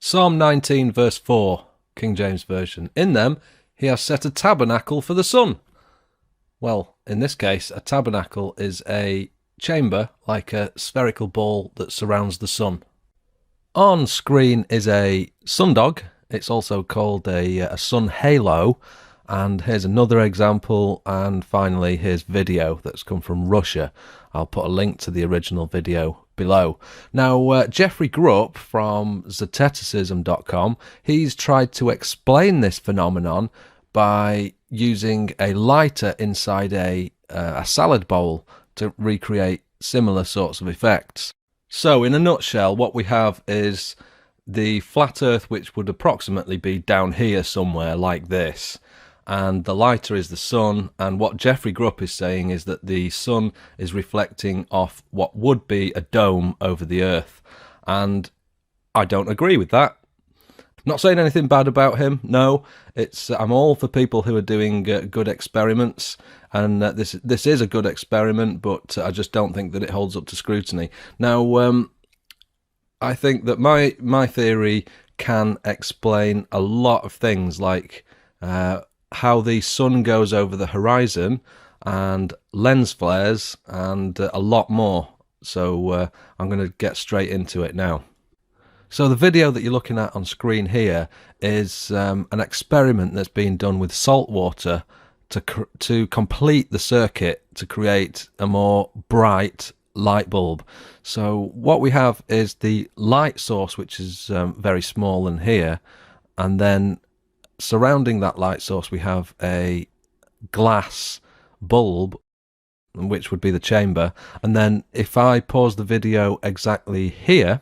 Psalm 19 verse 4, King James Version. In them he has set a tabernacle for the sun. Well, in this case, a tabernacle is a chamber like a spherical ball that surrounds the sun. On screen is a sundog. It's also called a sun halo. And here's another example, and finally here's video that's come from Russia. I'll put a link to the original video below. Now, Jeffrey Grupp from Zateticism.com, he's tried to explain this phenomenon by using a lighter inside a salad bowl to recreate similar sorts of effects. So, in a nutshell, what we have is the flat Earth, which would approximately be down here somewhere like this. And the lighter is the sun, and what Jeffrey Grupp is saying is that the sun is reflecting off what would be a dome over the Earth, and I don't agree with that. Not saying anything bad about him, no. I'm all for people who are doing good experiments, and this is a good experiment, but I just don't think that it holds up to scrutiny. Now, I think that my theory can explain a lot of things, like how the sun goes over the horizon and lens flares and a lot more. So I'm going to get straight into it now. So the video that you're looking at on screen here is an experiment that's being done with salt water to complete the circuit to create a more bright light bulb. So what we have is the light source, which is very small in here, and then surrounding that light source we have a glass bulb, which would be the chamber. And then if I pause the video exactly here,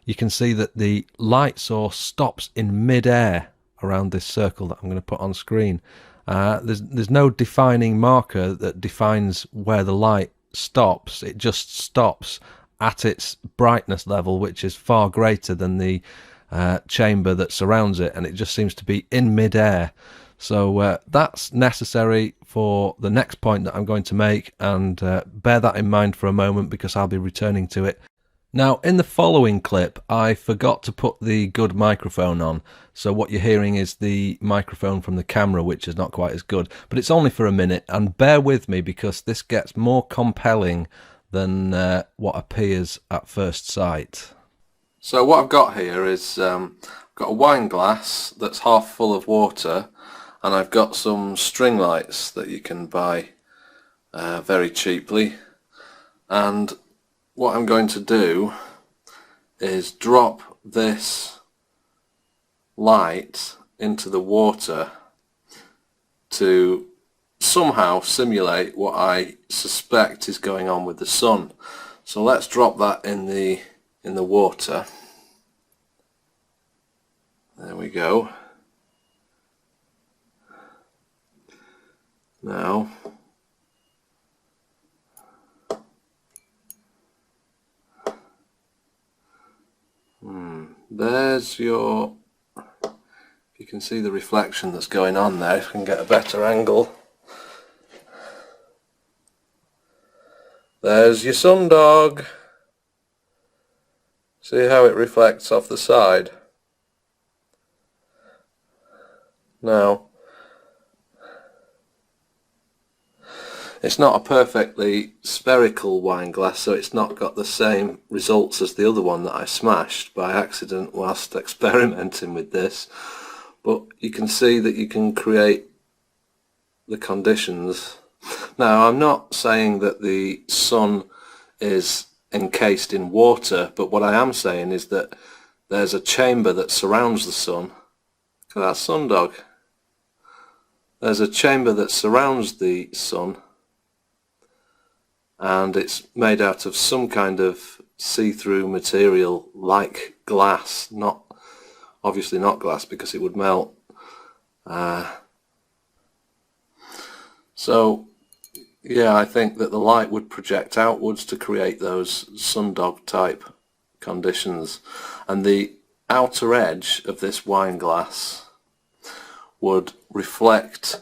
you can see that the light source stops in mid-air around this circle that I'm going to put on screen. There's no defining marker that defines where the light stops. It just stops at its brightness level, which is far greater than the chamber that surrounds it, and it just seems to be in mid-air. So that's necessary for the next point that I'm going to make, and bear that in mind for a moment because I'll be returning to it. Now, in the following clip, I forgot to put the good microphone on, so what you're hearing is the microphone from the camera, which is not quite as good, but it's only for a minute, and bear with me because this gets more compelling than what appears at first sight. So what I've got here is I've got a wine glass that's half full of water, and I've got some string lights that you can buy very cheaply, and what I'm going to do is drop this light into the water to somehow simulate what I suspect is going on with the sun. So let's drop that in the water. There we go. Now there's your, you can see the reflection that's going on there. If I can get a better angle. There's your sundog. See how it reflects off the side? Now, it's not a perfectly spherical wine glass, so it's not got the same results as the other one that I smashed by accident whilst experimenting with this. But you can see that you can create the conditions. Now, I'm not saying that the sun is encased in water, but what I am saying is that there's a chamber that surrounds the sun. Look at that sundog. There's a chamber that surrounds the sun, and it's made out of some kind of see-through material like glass, obviously not glass because it would melt. So yeah, I think that the light would project outwards to create those sundog type conditions, and the outer edge of this wine glass would reflect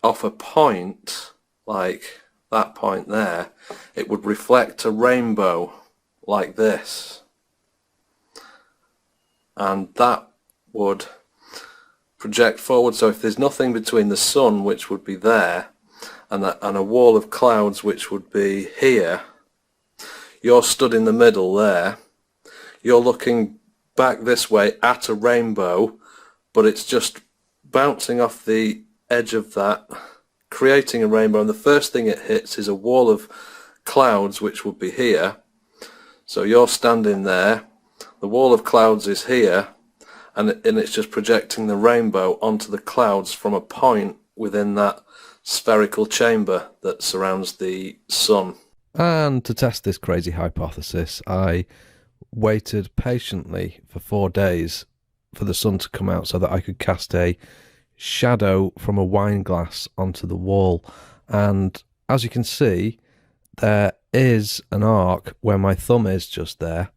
off a point like that point there. It would reflect a rainbow like this, and that would project forward. So if there's nothing between the sun, which would be there, and a wall of clouds which would be here, you're stood in the middle there, you're looking back this way at a rainbow, but it's just bouncing off the edge of that, creating a rainbow, and the first thing it hits is a wall of clouds which would be here. So you're standing there, the wall of clouds is here, and it's just projecting the rainbow onto the clouds from a point within that spherical chamber that surrounds the sun. And to test this crazy hypothesis, I waited patiently for 4 days for the sun to come out so that I could cast a shadow from a wine glass onto the wall. And as you can see, there is an arc where my thumb is just there,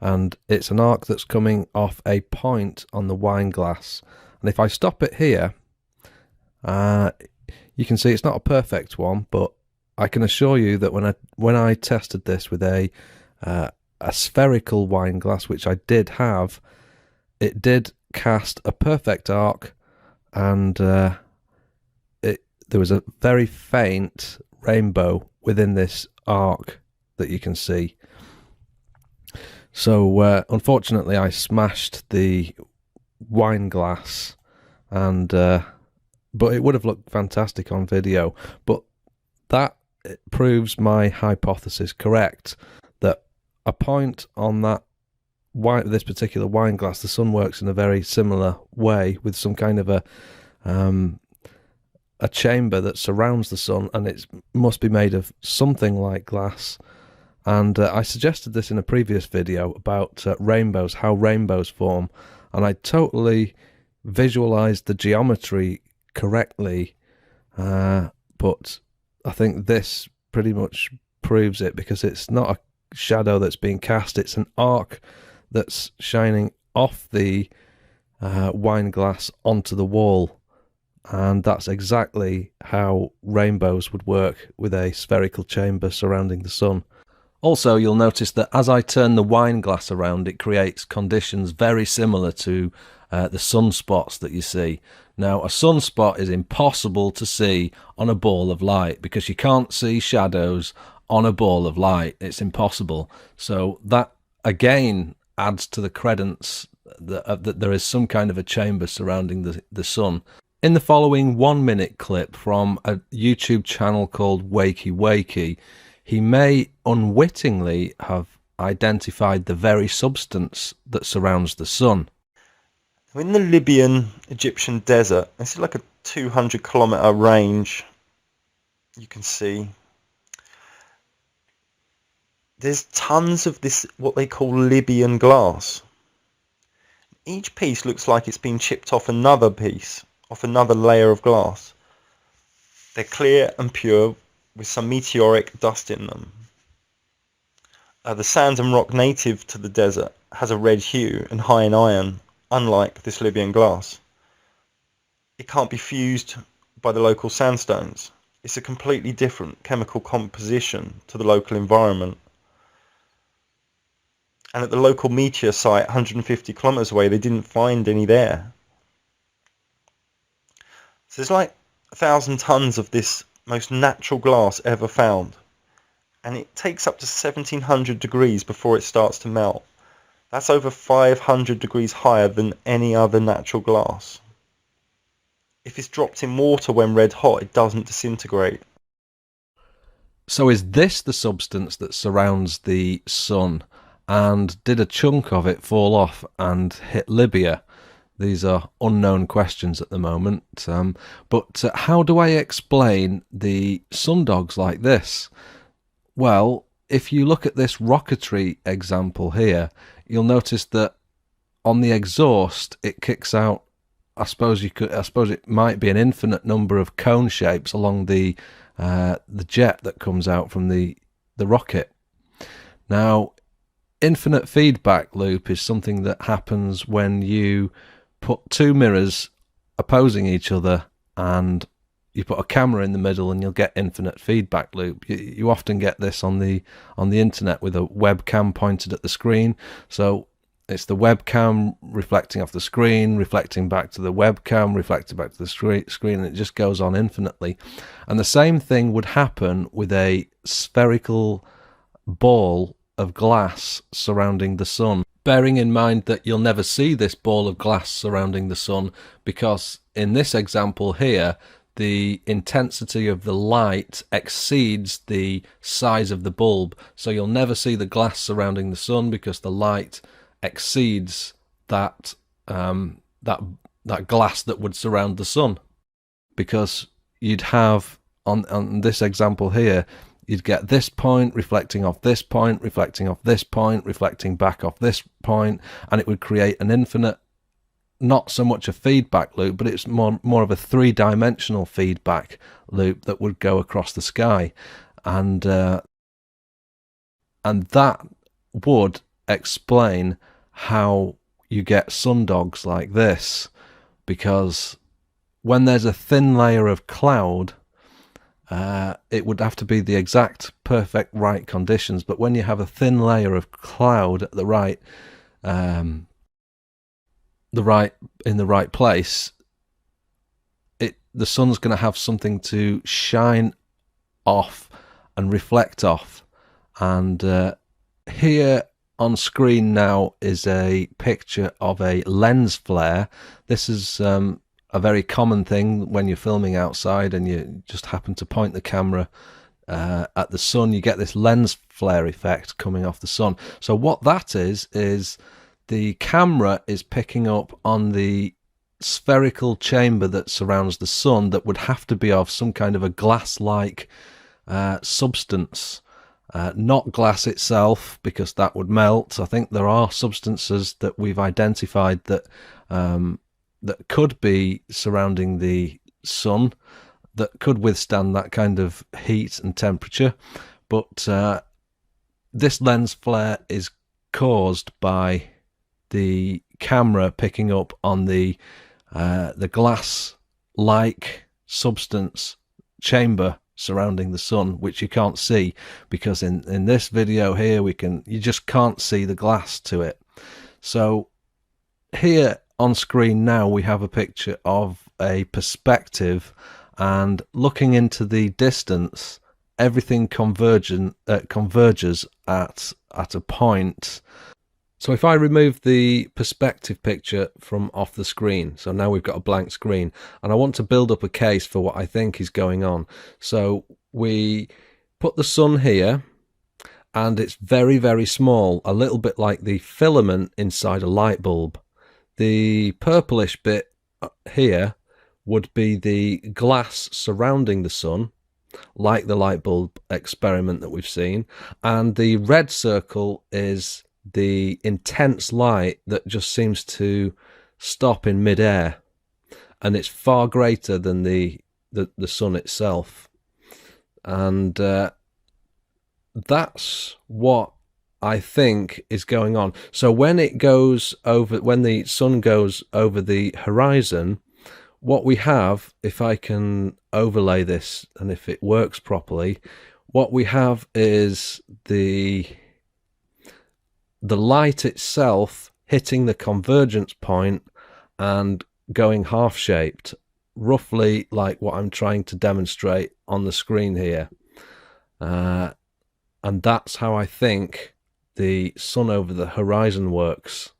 and it's an arc that's coming off a point on the wine glass. And if I stop it here, you can see it's not a perfect one, but I can assure you that when I tested this with a spherical wine glass, which I did have, it did cast a perfect arc, and there was a very faint rainbow within this arc that you can see. So unfortunately I smashed the wine glass, and but it would have looked fantastic on video. But that proves my hypothesis correct, that a point on that this particular wine glass, the sun works in a very similar way, with some kind of a chamber that surrounds the sun, and it must be made of something like glass. And I suggested this in a previous video about rainbows, how rainbows form, and I totally visualized the geometry correctly, but I think this pretty much proves it, because it's not a shadow that's being cast, it's an arc that's shining off the wine glass onto the wall. And that's exactly how rainbows would work with a spherical chamber surrounding the sun. Also, you'll notice that as I turn the wine glass around, it creates conditions very similar to the sunspots that you see. Now, a sunspot is impossible to see on a ball of light, because you can't see shadows on a ball of light. It's impossible. So that, again, adds to the credence that there is some kind of a chamber surrounding the sun. In the following 1-minute clip from a YouTube channel called Wakey Wakey, he may unwittingly have identified the very substance that surrounds the sun. In the Libyan Egyptian desert, this is like a 200-kilometer range. You can see there's tons of this, what they call Libyan glass. Each piece looks like it's been chipped off another piece, off another layer of glass. They're clear and pure, with some meteoric dust in them. The sand and rock native to the desert has a red hue and high in iron, unlike this Libyan glass. It can't be fused by the local sandstones. It's a completely different chemical composition to the local environment. And at the local meteor site 150 kilometers away, they didn't find any there. So there's like 1,000 tons of this most natural glass ever found, and it takes up to 1700 degrees before it starts to melt. That's over 500 degrees higher than any other natural glass. If it's dropped in water when red hot, it doesn't disintegrate. So is this the substance that surrounds the sun, and did a chunk of it fall off and hit Libya? These are unknown questions at the moment, but how do I explain the sundogs like this? Well, if you look at this rocketry example here, you'll notice that on the exhaust it kicks out, I suppose it might be an infinite number of cone shapes along the jet that comes out from the rocket. Now, infinite feedback loop is something that happens when you put two mirrors opposing each other and you put a camera in the middle and you'll get infinite feedback loop. You often get this on the internet with a webcam pointed at the screen. So it's the webcam reflecting off the screen, reflecting back to the webcam, reflecting back to the screen, and it just goes on infinitely. And the same thing would happen with a spherical ball of glass surrounding the sun. Bearing in mind that you'll never see this ball of glass surrounding the sun, because in this example here, the intensity of the light exceeds the size of the bulb. So you'll never see the glass surrounding the sun because the light exceeds that that glass that would surround the sun. Because you'd have on this example here, you'd get this point reflecting off this point, reflecting off this point, reflecting back off this point, and it would create an infinite, not so much a feedback loop, but it's more of a three-dimensional feedback loop that would go across the sky, and that would explain how you get sundogs like this, because when there's a thin layer of cloud, it would have to be the exact perfect right conditions, but when you have a thin layer of cloud at the right in the right place, the sun's going to have something to shine off and reflect off. And here on screen now is a picture of a lens flare. This is a very common thing when you're filming outside and you just happen to point the camera at the sun. You get this lens flare effect coming off the sun. So what that is the camera is picking up on the spherical chamber that surrounds the sun that would have to be of some kind of a glass-like substance. Not glass itself, because that would melt. I think there are substances that we've identified that that could be surrounding the sun that could withstand that kind of heat and temperature. But this lens flare is caused by the camera picking up on the glass-like substance chamber surrounding the sun, which you can't see, because in this video here you just can't see the glass to it. So here on screen now we have a picture of a perspective, and looking into the distance, everything converges at a point. So if I remove the perspective picture from off the screen, so now we've got a blank screen, and I want to build up a case for what I think is going on. So we put the sun here, and it's very, very small, a little bit like the filament inside a light bulb. The purplish bit here would be the glass surrounding the sun, like the light bulb experiment that we've seen, and the red circle is the intense light that just seems to stop in midair, and it's far greater than the sun itself. And that's what I think is going on. So when the sun goes over the horizon, what we have, if I can overlay this and if it works properly, what we have is the light itself hitting the convergence point and going half-shaped, roughly like what I'm trying to demonstrate on the screen here. And that's how I think the sun over the horizon works.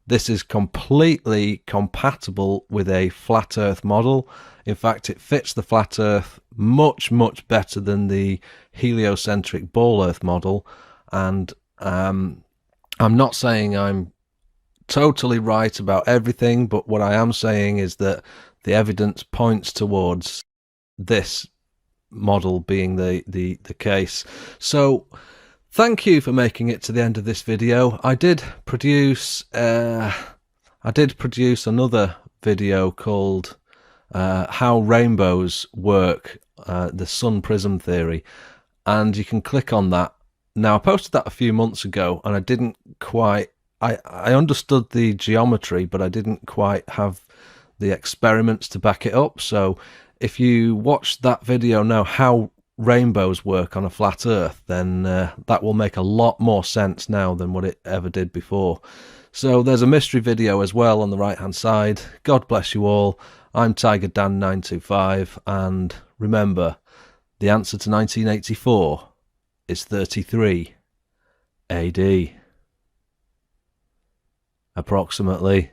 This is completely compatible with a flat Earth model. In fact, it fits the flat Earth much, much better than the heliocentric ball Earth model. And I'm not saying I'm totally right about everything, but what I am saying is that the evidence points towards this model being the case. So thank you for making it to the end of this video. I did produce another video called How Rainbows Work, the Sun Prism Theory, and you can click on that. Now, I posted that a few months ago, and I didn't quite, I understood the geometry, but I didn't quite have the experiments to back it up. So if you watch that video now, how rainbows work on a flat earth, then that will make a lot more sense now than what it ever did before. So there's a mystery video as well on the right hand side. God bless you all. I'm Tiger Dan 925, and remember, the answer to 1984 is 33 AD. Approximately.